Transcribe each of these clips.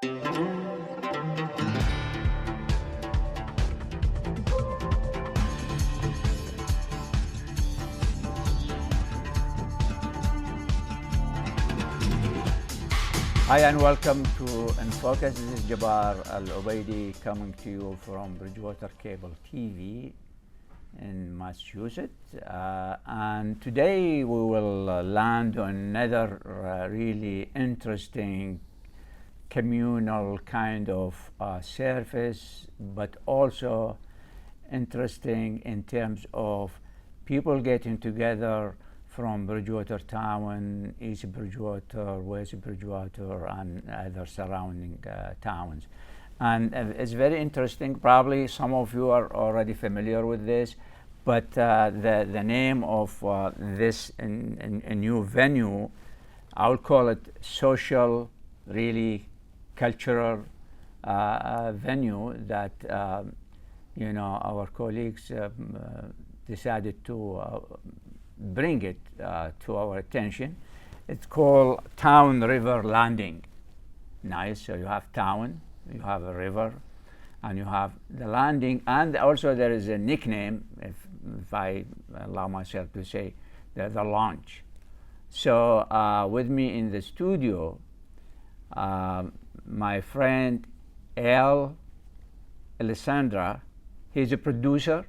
Hi and welcome to InFocus. This is Jabbar Al-Ubaidi coming to you from Bridgewater Cable TV in Massachusetts. And today we will land on another really interesting communal kind of service, but also interesting in terms of people getting together from Bridgewater Town, East Bridgewater, West Bridgewater, and other surrounding towns. And it's very interesting. Probably some of you are already familiar with this, but the name of this new venue, I'll call it social, really cultural venue that our colleagues decided to bring it to our attention. It's called Town River Landing. Nice. So you have town, you have a river, and you have the landing, and also there is a nickname, if I allow myself to say, the launch. So with me in the studio, my friend Alessandra. He's a producer.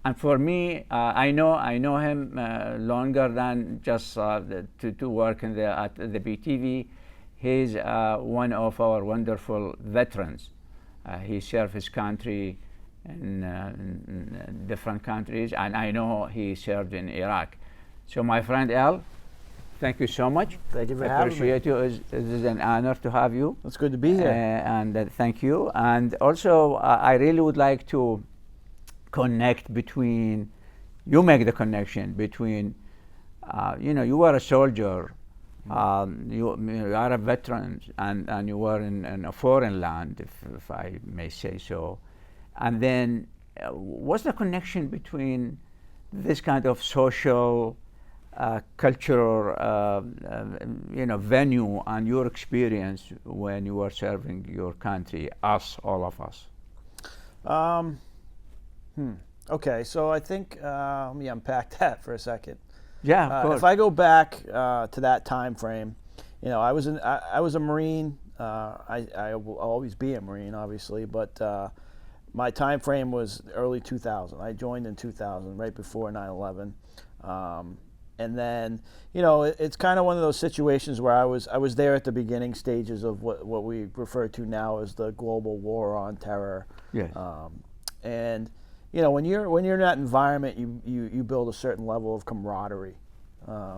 And for me, I know him longer than just to work at the BTV. He's one of our wonderful veterans. He served his country in different countries, and I know he served in Iraq. So my friend Al, thank you so much. Thank you for having me. Appreciate you. It is an honor to have you. It's good to be here. And thank you. And also, I really would like to connect between, you make the connection between, you were a soldier, you are a veteran, and you were in a foreign land, if I may say so. And then what's the connection between this kind of social, cultural, venue and your experience when you were serving your country, all of us? Okay, so I think let me unpack that for a second. Yeah, of course. If I go back to that time frame, I was a Marine. I will always be a Marine, obviously, but my time frame was early 2000. I joined in 2000, right before 9/11, and then it's kind of one of those situations where I was there at the beginning stages of what we refer to now as the global war on terror. Yes. And when you're in that environment, you build a certain level of camaraderie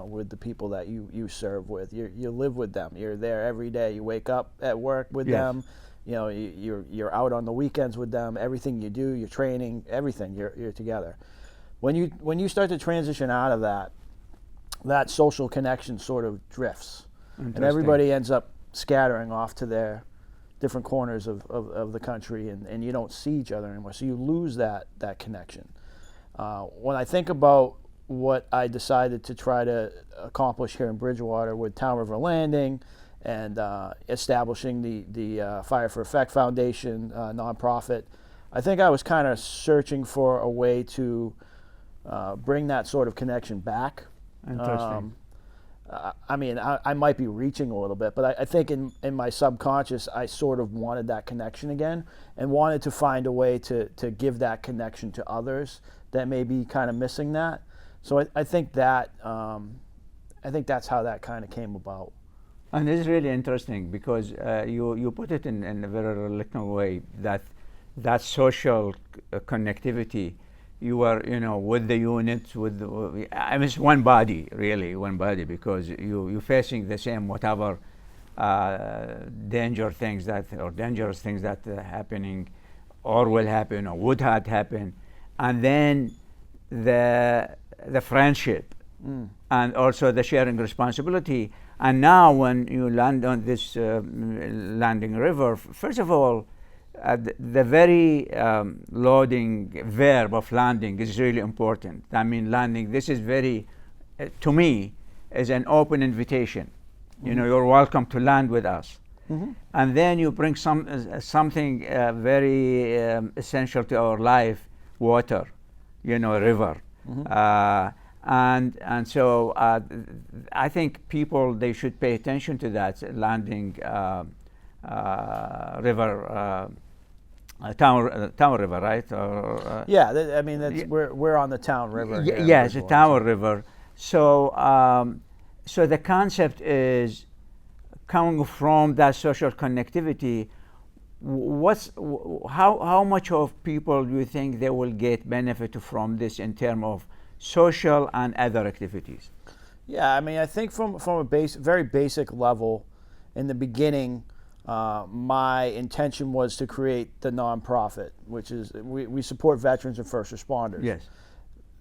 with the people that you serve with. You live with them. You're there every day. You wake up at work with them. You're out on the weekends with them. Everything you do, your training, everything, you're together. When you start to transition out of that social connection sort of drifts, and everybody ends up scattering off to their different corners of the country, and you don't see each other anymore. So you lose that connection. When I think about what I decided to try to accomplish here in Bridgewater with Town River Landing and establishing the Fire for Effect Foundation nonprofit, I think I was kind of searching for a way to bring that sort of connection back. Interesting. I might be reaching a little bit, but I think in my subconscious, I sort of wanted that connection again and wanted to find a way to give that connection to others that may be kind of missing that. So I think that's how that kind of came about. And this is really interesting because you put it in a very relational way, that social connectivity. You were, with the units, it's one body, really, one body, because you're facing the same whatever dangerous things that are happening, or will happen, or would have happened, and then the friendship, and also the sharing responsibility. And now, when you land on this landing river, first of all, the very loading verb of landing is really important. I mean, landing, this is very, to me, is an open invitation. You're welcome to land with us. and then you bring something very essential to our life, water, river. And so I think people, they should pay attention to that, landing river, town river, right? Or, yeah, I mean, we're on the town river. Yes, the town river. So so the concept is coming from that social connectivity. How much of people do you think they will get benefit from this in terms of social and other activities? Yeah, I mean, I think from a very basic level, in the beginning, my intention was to create the nonprofit, which is we support veterans and first responders. Yes.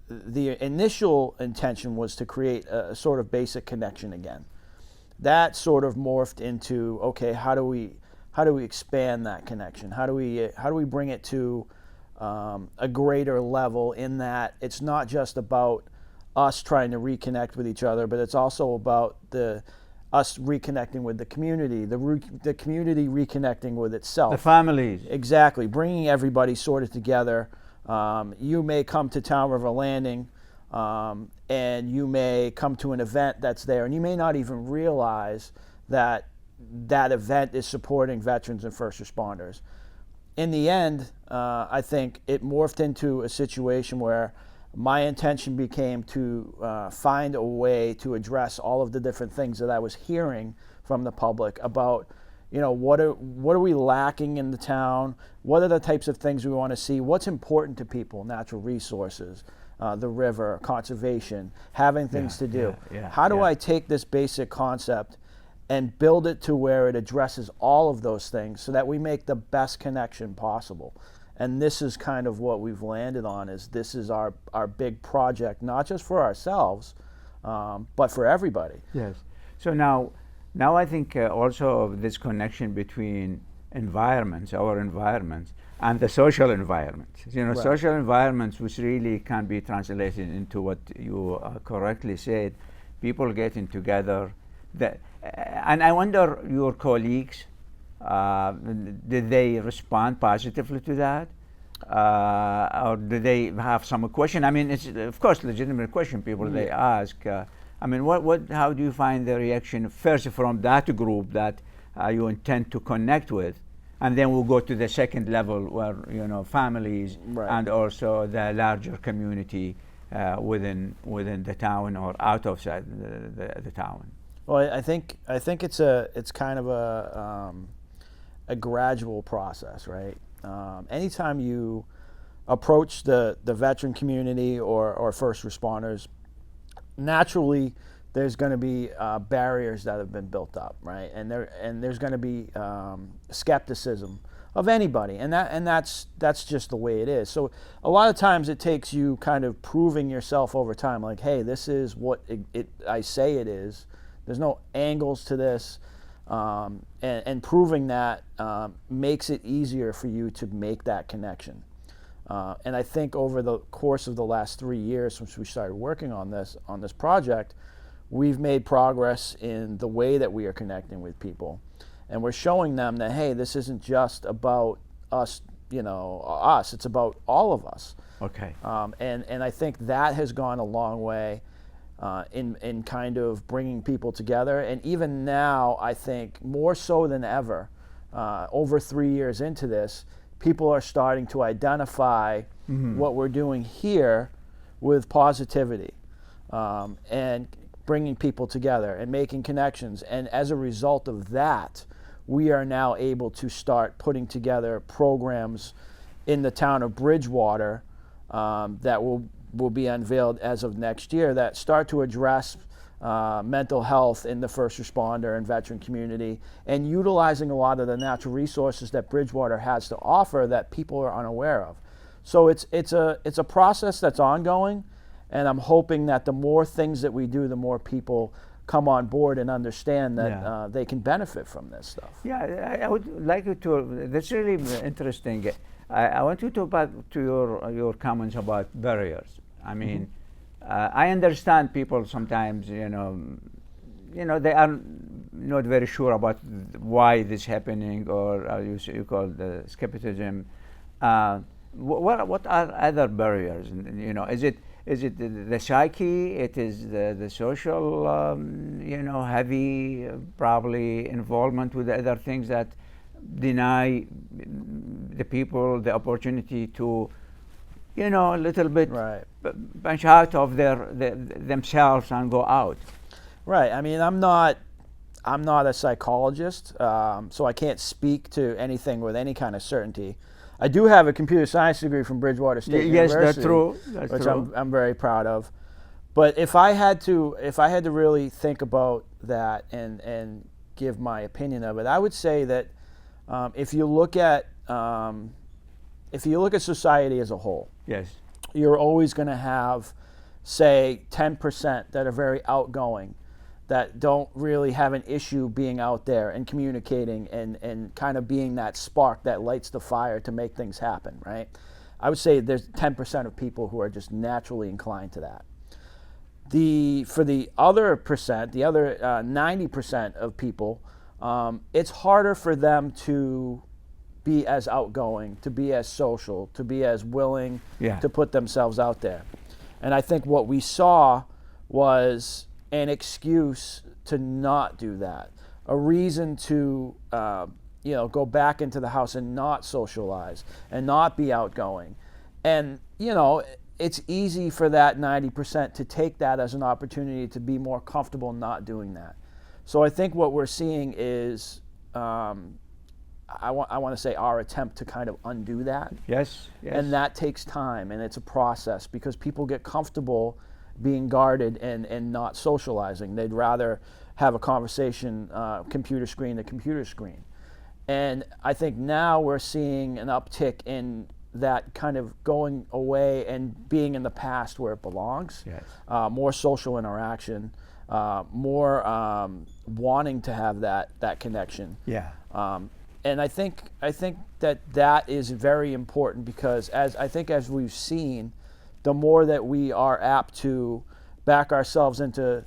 The initial intention was to create a sort of basic connection again. That sort of morphed into, okay, how do we expand that connection? How do we bring it to a greater level, in that it's not just about us trying to reconnect with each other, but it's also about us reconnecting with the community, the community reconnecting with itself. The families. Exactly, bringing everybody sort of together. You may come to Town River Landing, and you may come to an event that's there, and you may not even realize that that event is supporting veterans and first responders. In the end, I think it morphed into a situation where my intention became to find a way to address all of the different things that I was hearing from the public about, what are we lacking in the town? What are the types of things we want to see? What's important to people? Natural resources, the river, conservation, having things to do. How do I take this basic concept and build it to where it addresses all of those things so that we make the best connection possible? And this is kind of what we've landed on, is this is our big project, not just for ourselves, but for everybody. Yes. So now I think also of this connection between environments, our environments, and the social environments. Right. Social environments, which really can be translated into what you correctly said, people getting together. And I wonder, your colleagues, did they respond positively to that? Or do they have some question? I mean, it's of course legitimate question people they ask. I mean, how do you find the reaction first from that group that you intend to connect with, and then we'll go to the second level where families and also the larger community within the town or outside the town. Well, I think it's kind of a gradual process, right? Anytime you approach the veteran community or first responders, naturally there's going to be barriers that have been built up, right? And there's going to be skepticism of anybody, and that's just the way it is. So a lot of times it takes you kind of proving yourself over time, like, hey, this is what I say it is. There's no angles to this, and proving that makes it easier for you to make that connection. And I think over the course of the last 3 years since we started working on this project, we've made progress in the way that we are connecting with people. And we're showing them that, hey, this isn't just about us, it's about all of us. Okay. And I think that has gone a long way in kind of bringing people together. And even now, I think more so than ever, over 3 years into this, people are starting to identify what we're doing here with positivity, and bringing people together and making connections. And as a result of that, we are now able to start putting together programs in the town of Bridgewater that will be unveiled as of next year, that start to address mental health in the first responder and veteran community, and utilizing a lot of the natural resources that Bridgewater has to offer that people are unaware of. So it's a process that's ongoing, and I'm hoping that the more things that we do, the more people come on board and understand that they can benefit from this stuff. Yeah, I would like you to. That's really interesting. I want you to talk about your comments about barriers. I mean, I understand people sometimes, they are not very sure about why this is happening, or you call the skepticism. What are other barriers? Is it the psyche? It is the social, heavy probably involvement with the other things that deny the people the opportunity to, a little bit Right. punch out of themselves and go out. Right. I mean, I'm not a psychologist, so I can't speak to anything with any kind of certainty. I do have a computer science degree from Bridgewater State University. Yes, that's true. Which I'm very proud of. But if I had to really think about that and give my opinion of it, I would say that if you look at society as a whole, Yes. you're always going to have, say, 10% that are very outgoing, that don't really have an issue being out there and communicating and kind of being that spark that lights the fire to make things happen, right? I would say there's 10% of people who are just naturally inclined to that. For the other percent, the other 90% of people, it's harder for them to be as outgoing, to be as social, to be as willing to put themselves out there. And I think what we saw was an excuse to not do that, a reason to go back into the house and not socialize and not be outgoing. And it's easy for that 90% to take that as an opportunity to be more comfortable not doing that. So I think what we're seeing is I want to say our attempt to kind of undo that. Yes. And that takes time, and it's a process, because people get comfortable being guarded and not socializing. They'd rather have a conversation computer screen to computer screen. And I think now we're seeing an uptick in that kind of going away and being in the past where it belongs. Yes. More social interaction, more wanting to have that connection. Yeah. And I think that is very important, because as we've seen, the more that we are apt to back ourselves into,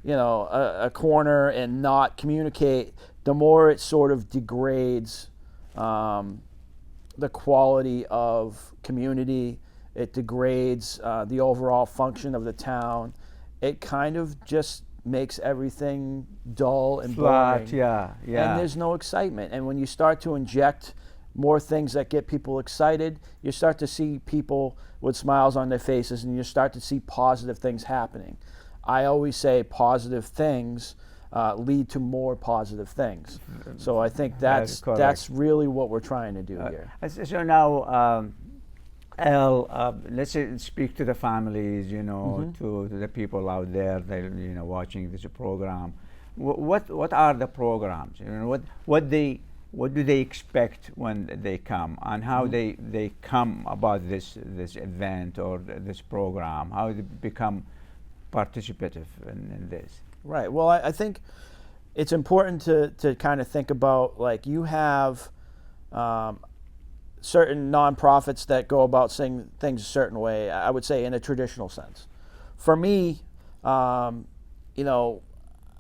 a corner and not communicate, the more it sort of degrades the quality of community. It degrades the overall function of the town. It kind of just makes everything dull and flat. boring. Yeah. And there's no excitement. And when you start to inject more things that get people excited, you start to see people with smiles on their faces, and you start to see positive things happening. I always say positive things lead to more positive things. So I think that's really what we're trying to do here. So now, Al, let's speak to the families, to the people out there that watching this program. What are the programs? What do they expect when they come, and how they come about this event or this program? How they become participative in this? Right. Well, I think it's important to kind of think about, like, you have certain nonprofits that go about saying things a certain way, I would say in a traditional sense. For me, I know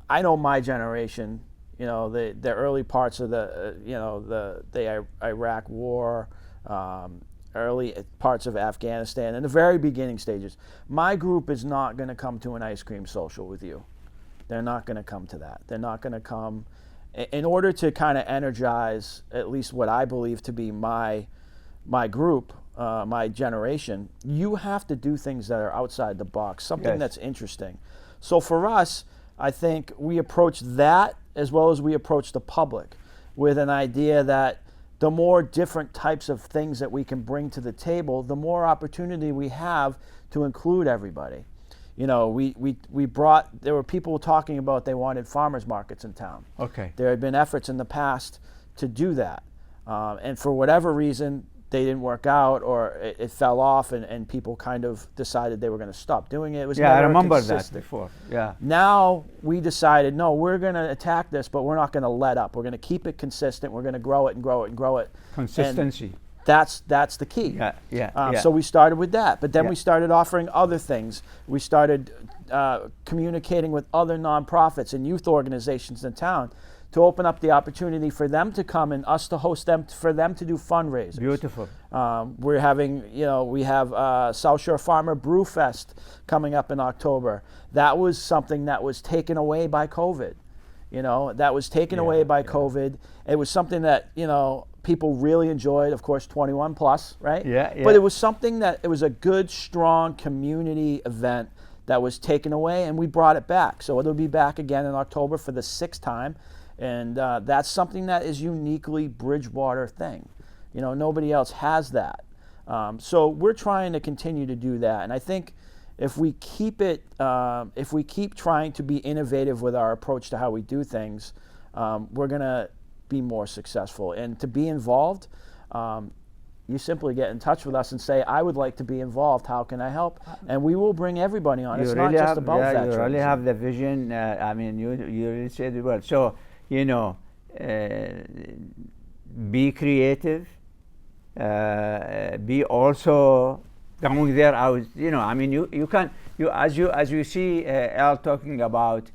my generation, the early parts of the Iraq War, early parts of Afghanistan, and the very beginning stages. My group is not going to come to an ice cream social with you. They're not going to come to that. They're not going to come. In order to kind of energize at least what I believe to be my group, my generation, you have to do things that are outside the box, something that's interesting. So for us, I think we approach that as well as we approach the public with an idea that the more different types of things that we can bring to the table, the more opportunity we have to include everybody. There were people talking about they wanted farmers markets in town. Okay. There had been efforts in the past to do that. And for whatever reason, they didn't work out, or it fell off, and people kind of decided they were going to stop doing it. It was never I remember consistent. that before. Yeah. Now we decided, no, we're going to attack this, but we're not going to let up. We're going to keep it consistent. We're going to grow it and grow it and grow it. Consistency. And that's the key. Yeah. So we started with that, but then we started offering other things. We started communicating with other nonprofits and youth organizations in town to open up the opportunity for them to come and us to host them, for them to do fundraisers. Beautiful. We're having, we have South Shore Farmer Brew Fest coming up in October. That was something that was taken away by COVID. That was taken away by COVID. It was something that, people really enjoyed, of course, 21 plus, right? Yeah. But it was something that, it was a good, strong community event that was taken away, and we brought it back. So it'll be back again in October for the 6th time. And that's something that is uniquely Bridgewater thing. Nobody else has that. So we're trying to continue to do that. And I think if we keep trying to be innovative with our approach to how we do things, we're going to be more successful. And to be involved, you simply get in touch with us and say, I would like to be involved. How can I help? And we will bring everybody on. It's not just about veterans. You really have the vision. You really said it well. So, be creative. Be also going there out. You can as you see Al talking about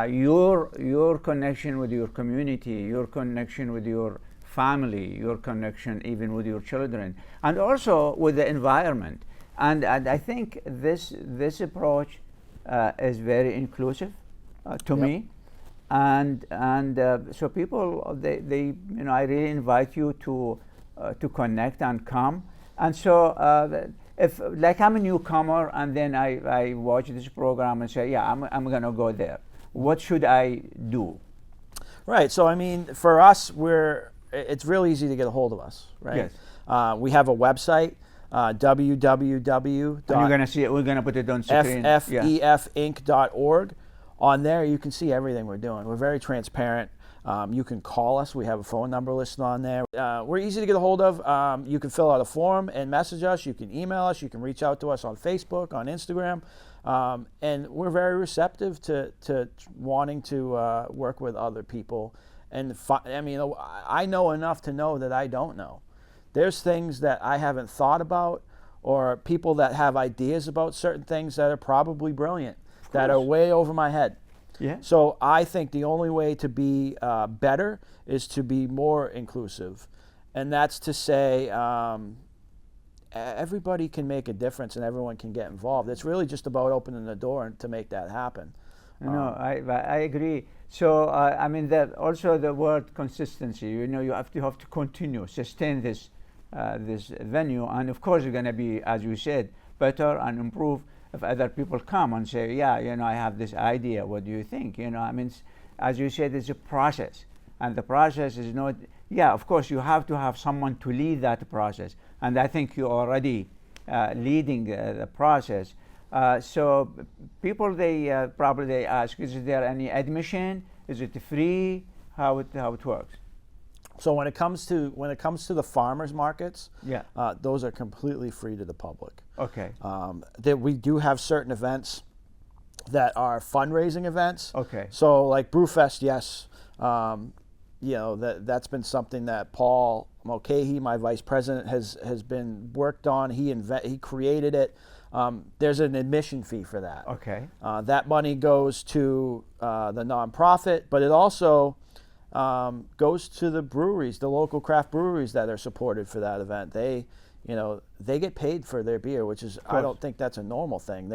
your connection with your community, your connection with your family, your connection even with your children, and also with the environment. And I think this approach is very inclusive to me. And so people, they I really invite you to connect and come. And so if like I'm a newcomer and then I watch this program and say, yeah, I'm gonna go there. What should I do? Right. So for us, it's really easy to get a hold of us. Right. Yes. We have a website. www. And you're gonna see it. We're gonna put it on screen. ffefinc.org. On there, you can see everything we're doing. We're very transparent. You can call us. We have a phone number listed on there. We're easy to get a hold of. You can fill out a form and message us. You can email us. You can reach out to us on Facebook, on Instagram. And we're very receptive to wanting to work with other people. And I know enough to know that I don't know. There's things that I haven't thought about, or people that have ideas about certain things that are probably brilliant, that are way over my head. Yeah. So I think the only way to be better is to be more inclusive. And that's to say everybody can make a difference and everyone can get involved. It's really just about opening the door to make that happen. No, I agree. So that also the word consistency. You have to continue, sustain this venue, and of course you're going to be, as you said, better and improve if other people come and say, yeah, I have this idea. What do you think? As you said, it's a process, and the process is not. Yeah, of course you have to have someone to lead that process, and I think you're already leading the process. So people, they probably ask, is there any admission? Is it free? How it works? So when it comes to the farmers markets, yeah, those are completely free to the public. Okay. That we do have certain events that are fundraising events. Okay. So like Brewfest, yes, that's been something that Paul Mulcahy, my vice president, has been worked on. He created it. There's an admission fee for that. Okay. That money goes to the nonprofit, but it also goes to the breweries, the local craft breweries that are supported for that event. They get paid for their beer, which is, I don't think that's a normal thing.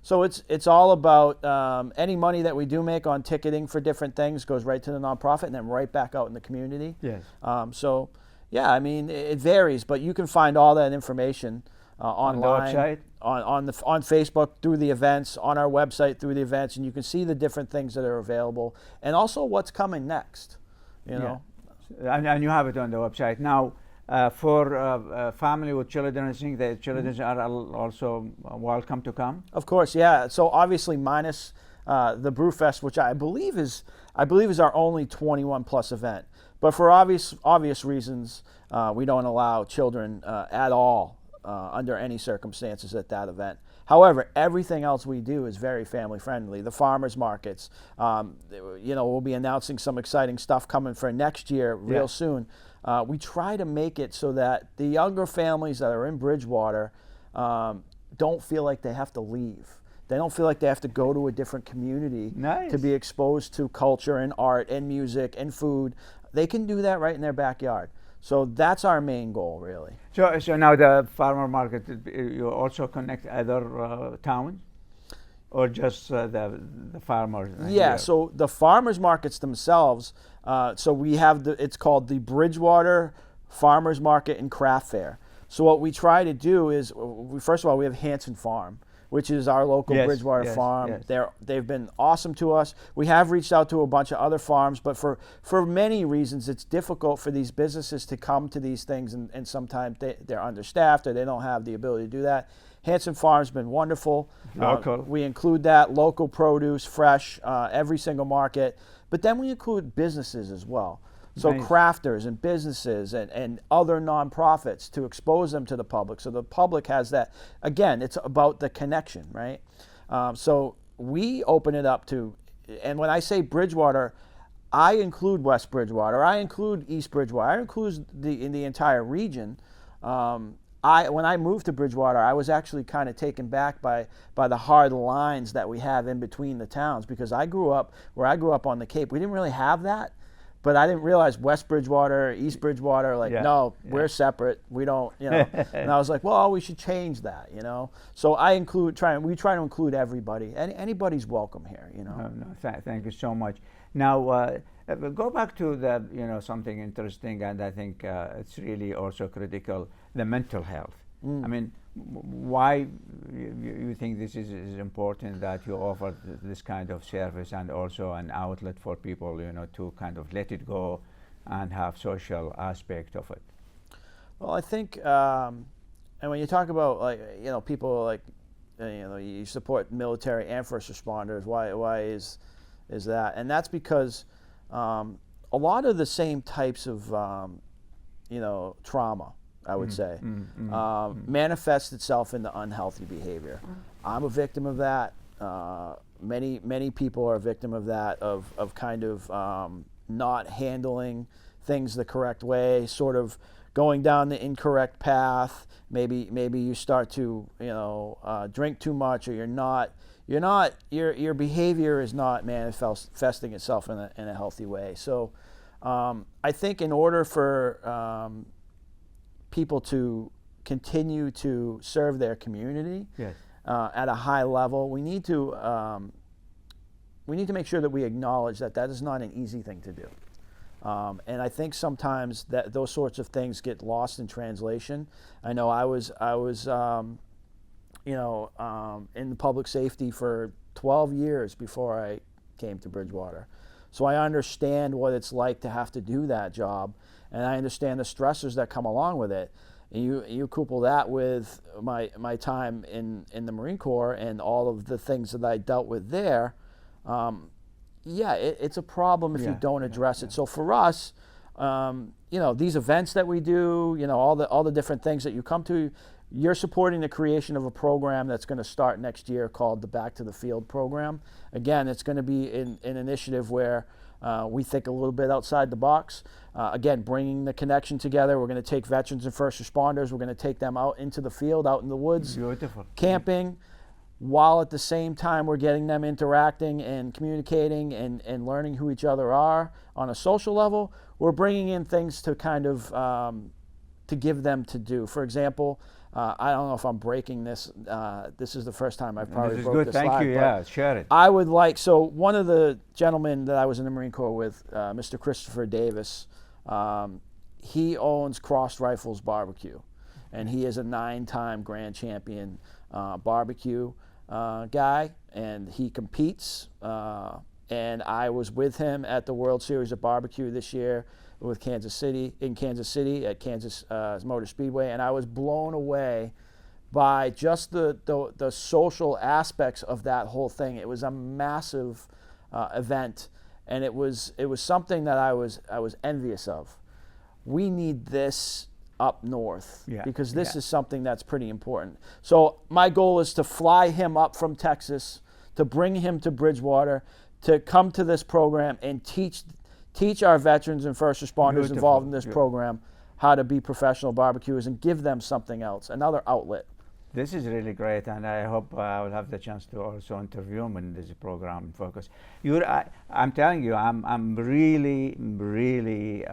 So it's all about any money that we do make on ticketing for different things goes right to the nonprofit and then right back out in the community. Yes. So yeah, it varies, but you can find all that information online, on the website, on Facebook through the events, on our website through the events, and you can see the different things that are available, and also what's coming next. And you have it on the website now. For family with children, I think the children are also welcome to come. Of course, yeah. So obviously, minus the Brewfest, which I believe is our only 21 plus event, but for obvious reasons, we don't allow children at all. Under any circumstances at that event. However, everything else we do is very family friendly. The farmers markets, we'll be announcing some exciting stuff coming for next year real soon. We try to make it so that the younger families that are in Bridgewater don't feel like they have to leave. They don't feel like they have to go to a different community to be exposed to culture and art and music and food. They can do that right in their backyard. So that's our main goal, really. So now the farmer market, you also connect other towns, or just the farmers? Yeah. Here? So the farmers markets themselves. So we have it's called the Bridgewater Farmers Market and Craft Fair. So what we try to do is, first of all, we have Hanson Farm, which is our local Bridgewater farm. They've been awesome to us. We have reached out to a bunch of other farms, but for many reasons, it's difficult for these businesses to come to these things, and sometimes they're understaffed or they don't have the ability to do that. Hanson Farm's been wonderful. Local. We include that, local produce, fresh, every single market. But then we include businesses as well. So crafters and businesses and other nonprofits to expose them to the public. So the public has that. Again, it's about the connection, right? So we open it up to, and when I say Bridgewater, I include West Bridgewater, I include East Bridgewater, I include the entire region. When I moved to Bridgewater, I was actually kind of taken back by the hard lines that we have in between the towns, because I grew up on the Cape. We didn't really have that. But I didn't realize West Bridgewater, East Bridgewater, we're separate. We don't, And I was like, well, we should change that, So we try to include everybody. Anybody's welcome here, Thank you so much. Now, go back to the, something interesting, and I think it's really also critical, the mental health. I mean, why you think this is important, that you offer this kind of service and also an outlet for people, to kind of let it go and have social aspect of it? Well, I think, and when you talk about people you support military and first responders, why is that? And that's because a lot of the same types of trauma, I would say, manifests itself into unhealthy behavior. I'm a victim of that. Many people are a victim of that, of kind of not handling things the correct way, sort of going down the incorrect path. Maybe you start to drink too much, or your behavior is not manifesting itself in a healthy way. So I think in order for people to continue to serve their community at a high level, we need to make sure that we acknowledge that is not an easy thing to do. And I think sometimes that those sorts of things get lost in translation. I know I was in public safety for 12 years before I came to Bridgewater. So I understand what it's like to have to do that job, and I understand the stressors that come along with it. And you couple that with my time in the Marine Corps and all of the things that I dealt with there. It's a problem if you don't address it. So for us, these events that we do, all the different things that you come to, you're supporting the creation of a program that's going to start next year called the Back to the Field program. Again, it's going to be an initiative where we think a little bit outside the box. Again, bringing the connection together. We're going to take veterans and first responders. We're going to take them out into the field, out in the woods, beautiful, camping, while at the same time we're getting them interacting and communicating and learning who each other are on a social level. We're bringing in things to kind of to give them to do. For example, I don't know if I'm breaking this. This is the first time I've probably broke this Thank slide, you. Yeah, share it. I would like, so one of the gentlemen that I was in the Marine Corps with, Mr. Christopher Davis, he owns Crossed Rifles BBQ, and he is a 9-time grand champion barbecue guy, and he competes. And I was with him at the World Series of Barbecue this year with Kansas City at Kansas Motor Speedway, and I was blown away by just the social aspects of that whole thing. It was a massive event, and it was something that I was envious of. We need this up north because this is something that's pretty important. So my goal is to fly him up from Texas, to bring him to Bridgewater, to come to this program and teach our veterans and first responders involved in this program how to be professional barbecuers and give them something else, another outlet. This is really great, and I hope I will have the chance to also interview him in this program, Focus. I'm telling you, I'm really, really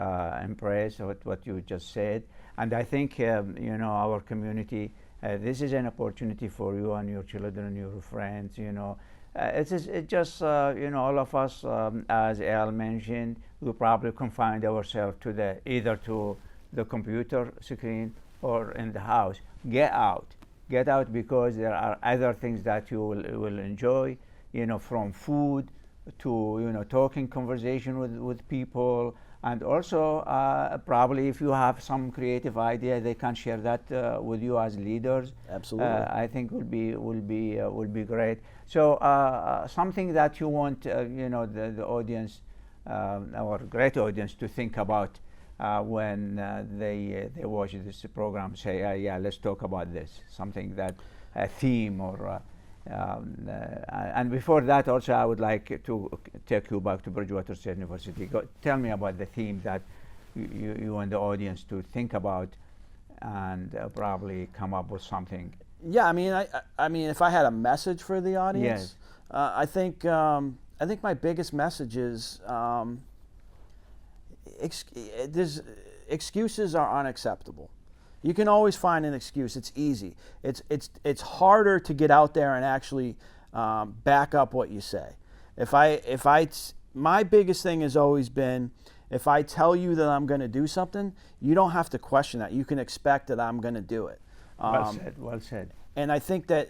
impressed with what you just said, and I think you know, our community. This is an opportunity for you and your children, your friends. You know, it's just you know, all of us, as Al mentioned, we probably confine ourselves to either to the computer screen or in the house. Get out, because there are other things that you will enjoy, you know, from food to, you know, talking conversation with people, and also probably if you have some creative idea, they can share that with you as leaders. Absolutely. I think will be great. So something that you want, you know, the audience, our great audience, to think about when they watch this program, say, yeah, let's talk about this, something that a theme or and before that also I would like to take you back to Bridgewater State University. Tell me about the theme that you want the audience to think about, and probably come up with something. Yeah, I mean, if I had a message for the audience, yes. I think my biggest message is excuses are unacceptable. You can always find an excuse. It's easy. It's harder to get out there and actually back up what you say. My biggest thing has always been, if I tell you that I'm going to do something, you don't have to question that. You can expect that I'm going to do it. Well said. Well said. And I think that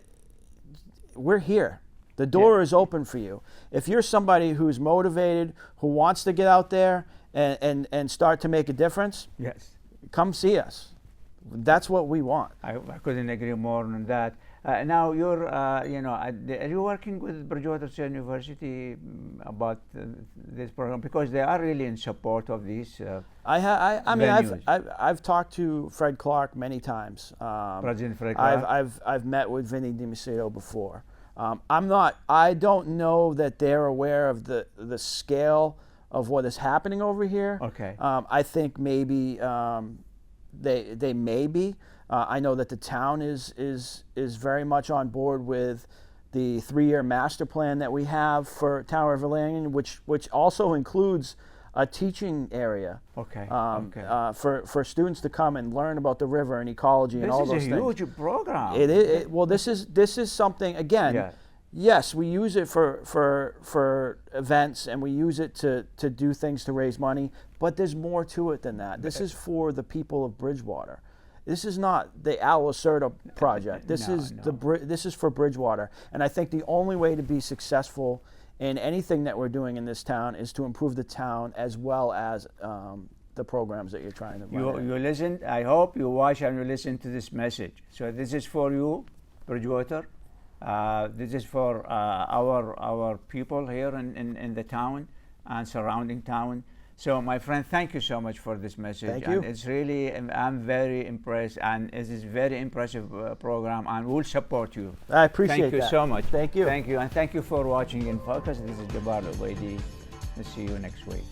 we're here. The door is open for you. If you're somebody who's motivated, who wants to get out there and start to make a difference, yes, come see us. That's what we want. I couldn't agree more on that. Now you're, you know, are you working with Bridgewater State University about this program, because they are really in support of these? I mean, I've talked to Fred Clark many times. President Fred Clark. I've met with Vinny DiMacedo before. I don't know that they're aware of the scale of what is happening over here. Okay. I think maybe they may be. I know that the town is very much on board with the 3-year master plan that we have for Tower of Valerian, which also includes a teaching area. Okay. For students to come and learn about the river and ecology and all those things. This is a huge program. It is. Well, this is something, again. Yeah. Yes, we use it for events, and we use it to do things to raise money, but there's more to it than that. This is for the people of Bridgewater. This is not the Lacerda project. This is for Bridgewater, and I think the only way to be successful in anything that we're doing in this town is to improve the town, as well as the programs that you're trying to run. You listen. I hope you watch and you listen to this message. So this is for you, Bridgewater. This is for our people here in the town and surrounding town. So my friend, thank you so much for this message. Thank you. And it's really, I'm very impressed, and it is a very impressive program, and we'll support you. I appreciate that. Thank you so much. Thank you. Thank you, and thank you for watching InFocus. This is Jabbar Ubaidi. We'll see you next week.